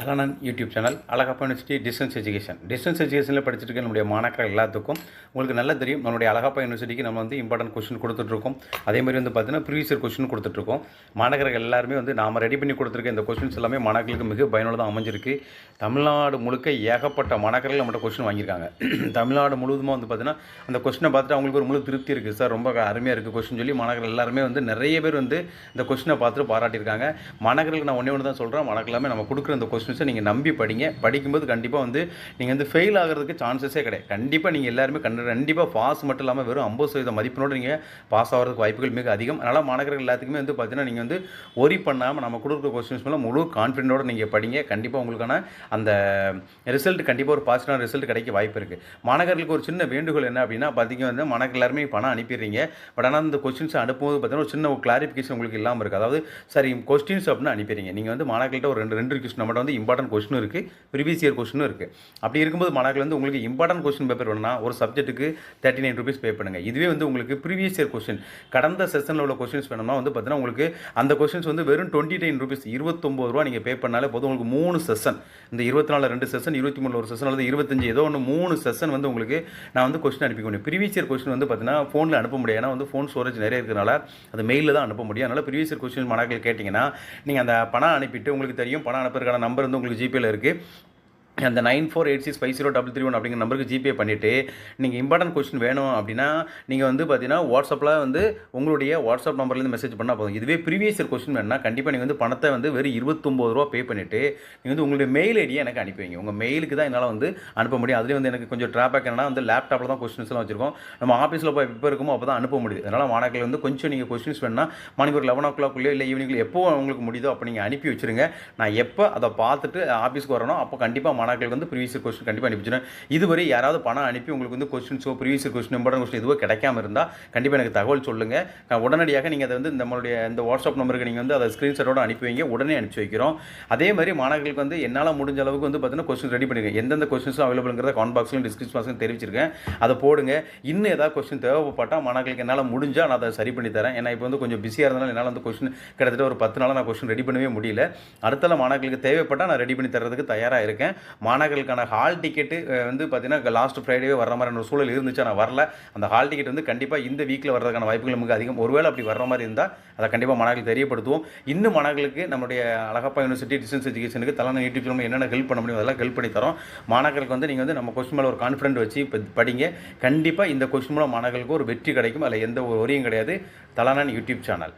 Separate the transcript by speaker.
Speaker 1: தலானன் YouTube channel Alagappa university distance எஜுகேஷனில் படிச்சிருக்க நம்முடைய மாணாக்கர் எல்லாத்துக்கும் உங்களுக்கு நல்லா தெரியும். நம்மளுடைய அழகப்பா யூனிவர்சிட்டிக்கு நம்ம வந்து இம்பார்ட்டன்ட் கொஸ்டின் கொடுத்துட்ருக்கோம். அதே மாதிரி வந்து பார்த்தீங்கன்னா ப்ரீவியஸ் இயர் கொஸ்டின் கொடுத்துட்ருக்கோம். மாணவர்கள் எல்லாருமே வந்து நாம் ரெடி பண்ணி கொடுத்துருக்க இந்த கொஸ்டின்ஸ் எல்லாமே மாணவர்களுக்கு மிக பயனுள்ளதாக அமைஞ்சிருக்கு. தமிழ்நாடு முழுக்க ஏகப்பட்ட மாணவர்கள் நம்மகிட்ட கொஸ்டின் வாங்கியிருக்காங்க. தமிழ்நாடு முழுவதுமாக வந்து பார்த்தீங்கன்னா அந்த கொஸ்டினை பார்த்துட்டு அவங்களுக்கு ஒரு முழு திருப்தி இருக்குது. சார் ரொம்ப அருமையாக இருக்குது கொஸ்டின் சொல்லி மாணவர்கள் எல்லாருமே வந்து நிறைய பேர் வந்து இந்த கொஸ்டினை பார்த்துட்டு பாராட்டியிருக்காங்க. மாணவர்களுக்கு நான் ஒன்றே ஒன்று தான் சொல்கிறேன், மாணவர்கள் எல்லாமே நம்ம கொடுக்குற இந்த கொஸ்டின்ஸை நீங்கள் நம்பி படிங்க. படிக்கும்போது கண்டிப்பாக வந்து நீங்கள் வந்து ஃபெயில் ஆகிறதுக்கு சான்சஸே கிடையாது. கண்டிப்பாக நீங்கள் எல்லாருமே கண்டிப்பாக பாஸ் மட்டும் இல்லாமல் வெறும் 50% மதிப்பெண்ணோடு நீங்கள் பாஸ் ஆகிறதுக்கு வாய்ப்புகள் மிக அதிகம். அதனால் மாணவர்கள் எல்லாத்துக்குமே வந்து பார்த்தீங்கன்னா நீங்கள் வந்து ஒரி பண்ணாமல் நம்ம கொடுக்குற கொஸ்டின்ஸ் மேலே முழு கான்ஃபிடென்ட்டோடு நீங்கள் படிங்க. கண்டிப்பாக உங்களுக்கான அந்த ரிசல்ட் கண்டிப்பாக ஒரு பாசிட்டிவான ரிசல்ட் கிடைக்க வாய்ப்பு இருக்குது. மாணவர்களுக்கு ஒரு சின்ன வேண்டுகோள் என்ன அப்படின்னா பார்த்தீங்கன்னா வந்து மாணவர்கள் எல்லாருமே பணம் அனுப்பிடுறீங்க. பட் ஆனால் அந்த கொஸ்டின்ஸ் அனுப்பும்போது பார்த்தீங்கன்னா ஒரு சின்ன கிளாரிஃபிகேஷன் உங்களுக்கு இல்லாமல் இருக்குது. அதாவது சரி கொஸ்டின்ஸ் அப்படின்னு அனுப்பிடுறீங்க. நீங்கள் வந்து மாணவர்கள்ட்ட ஒரு ரெண்டு கொஸ்டின் நம்மகிட்ட வந்து இம்பார்ட்டன்ட் கொஸ்டின் இருக்குது, ப்ரீவியஸ் இயர் கொஸ்டினும் இருக்குது. அப்படி இருக்கும்போது மாணவர்கள் வந்து உங்களுக்கு இம்பார்ட்டன்ட் கொஸ்டின் பேப்பர் வேணும்னா ஒரு சப்ஜெக்ட்டுக்கு 39 ரூபீஸ் பே பண்ணுங்கள். இதுவே வந்து உங்களுக்கு ப்ரீவியஸ் இயர் கொஸ்டின் கடந்த செஷனில் உள்ள கொஸ்டின்ஸ் வேணும்னா வந்து பார்த்தீங்கன்னா உங்களுக்கு அந்த கொஸ்டின்ஸ் வந்து வெறும் 29 ரூபீஸ் 29 ரூபா நீங்கள் பே பண்ணாலே போதும். உங்களுக்கு 3 செஷன், இந்த 24 2 செஷன், 23 ஒரு செஷன் அல்லது 25 ஏதோ ஒன்று 3 செஷன் வந்து உங்களுக்கு நான் வந்து கொஸ்டின் அனுப்பி முடியும். ப்ரீவியஸ் இயர் கொஸ்டின் வந்து பார்த்தீங்கன்னா ஃபோனில் அனுப்ப முடியும். ஏன்னா வந்து ஃபோன் ஸ்டோரேஜ் நிறைய இருக்கிறனால அது மெயிலில் தான் அனுப்ப முடியும். அதனால் ப்ரீவியஸ் இயர் கொஸ்டின் மாணவர்கள் கேட்டிங்கன்னா நீங்கள் அந்த பணம் அனுப்பிட்டு உங்களுக்கு தெரியும் பணம் அனுப்புறதுக்கான நம்பர் வந்து உங்களுக்கு ஜிபேயில் இருக்குது. அந்த 9486503331 அப்படிங்கிற நம்பருக்கு ஜிபே பண்ணிவிட்டு நீங்கள் இம்பார்ட்டன்ட் கொஸ்டின் வேணும் அப்படின்னா நீங்கள் வந்து பார்த்தீங்கன்னா வாட்ஸ்அப்பில் வந்து உங்களுடைய வாட்ஸ்அப் நம்பர்லேருந்து மெசேஜ் பண்ணால் போதும். இதுவே ப்ரீவியஸ் இயர் கொஸ்டின் வேணும்னா கண்டிப்பாக நீங்கள் வந்து பணத்தை வந்து வெறும் 29 ரூபா பே பண்ணிவிட்டு நீங்கள் வந்து உங்களுடைய மெயில் ஐடியை எனக்கு அனுப்பி வைங்க. உங்கள் மெயிலுக்கு தான் என்னால் வந்து அனுப்ப முடியும். அதுலேயும் வந்து எனக்கு கொஞ்சம் ட்ராபேக் என்னன்னா வந்து லேப்டாப்பில் தான் கொஸ்டின்ஸ்லாம் வச்சிருக்கோம். நம்ம ஆஃபீஸில் போய் எப்போ இருக்குமோ அப்போ தான் அனுப்ப முடியுது. அதனால் மாணவர்கள் வந்து கொஞ்சம் நீங்கள் கொஸ்டின்ஸ் வேணும்னா மார்னிங் ஒரு 11 o'clock இல்லை ஈவினிங்கில் எப்போ உங்களுக்கு முடியுதோ அப்போ நீங்கள் அனுப்பி வச்சுருங்க. நான் எப்போ அதை பார்த்துட்டு ஆஃபீஸ்க்கு வரணும் அப்போ கண்டிப்பாக மாணவர்கள் வந்து ப்ரீவியஸ் கொஸ்டின் கண்டிப்பாக அனுப்பிச்சிடும். இதுவரை யாராவது பணம் அனுப்பி உங்களுக்கு வந்து கொஸ்டின்ஸோ ப்ரீவியஸ் கொஸ்டின் இம்பார்ட்டன்ட் கொஸ்டின் எதுவோ கிடைக்காம இருந்தால் கண்டிப்பாக எனக்கு தகவல் சொல்லுங்கள். உடனடியாக நீங்கள் அதை வந்து நம்மளுடைய இந்த வாட்ஸ்அப் நம்பருக்கு நீங்கள் வந்து அதை ஸ்க்ரீன்ஷாட்டோடு அனுப்பி வைங்க. உடனே அனுப்பிச்சி வைக்கிறோம். அதே மாதிரி மாணவர்களுக்கு வந்து என்னால் முடிஞ்ச அளவுக்கு வந்து பார்த்தீங்கன்னா கொஸ்டின் ரெடி பண்ணிருக்கேன். எந்தெந்த கொஸ்டின்ஸும் அவைலபிள்ங்கிறத காமெண்ட் பாக்ஸ்லையும் டிஸ்கிரிப்ஷன் பாக்ஸ்லையும் தெரிவிச்சிருக்கேன். அதை போடுங்க. இன்னும் ஏதாவது கொஸ்டின் தேவைப்பட்டால் மாணவர்களுக்கு என்னால் முடிஞ்சால் நான் அதை சரி பண்ணி தரேன். ஏன்னா இப்போ வந்து கொஞ்சம் பிஸியாக இருந்தாலும் என்னால் வந்து கொஸ்டின் கிட்டத்தட்ட ஒரு 10 நாளாக நான் கொஸ்டின் ரெடி பண்ணவே முடியல. அடுத்த மாணவர்களுக்கு தேவைப்பட்டால் நான் ரெடி பண்ணி தரதுக்கு தயாராக இருக்கேன். மாணவர்களுக்கான ஹால் டிக்கெட்டு வந்து பார்த்தீங்கன்னா லாஸ்ட் ஃப்ரைடே வர மாதிரி ஒரு சூழல் இருந்துச்சு. நான் வரல. அந்த ஹால் டிக்கெட் வந்து கண்டிப்பாக இந்த வீக்கில் வர்றதுக்கான வாய்ப்புகள் மிக அதிகம். ஒருவேளை அப்படி வர்ற மாதிரி இருந்தால் அதை கண்டிப்பாக மாணவர்களுக்கு தெரியப்படுத்துவோம். இன்னும் மாணவர்களுக்கு நம்மளுடைய அழகப்பா யூனிவர்சிட்டி டிஸ்டன்ஸ் எஜுகேஷனுக்கு தலான யூடியூப் சேனல் என்னென்ன ஹெல்ப் பண்ண முடியும் அதெல்லாம் ஹெல்ப் பண்ணி தரோம். மாணவர்களுக்கு வந்து நீங்கள் வந்து நம்ம கொஸ்டின் மேலே ஒரு கான்ஃபிடென்ட் வச்சு படிங்க. கண்டிப்பாக இந்த கொஸ்டின் மூலம் மாணவர்களுக்கு ஒரு வெற்றி கிடைக்கும். அதில் எந்த ஒரு ஒரியும் கிடையாது. தலானன் யூடியூப் சேனல்.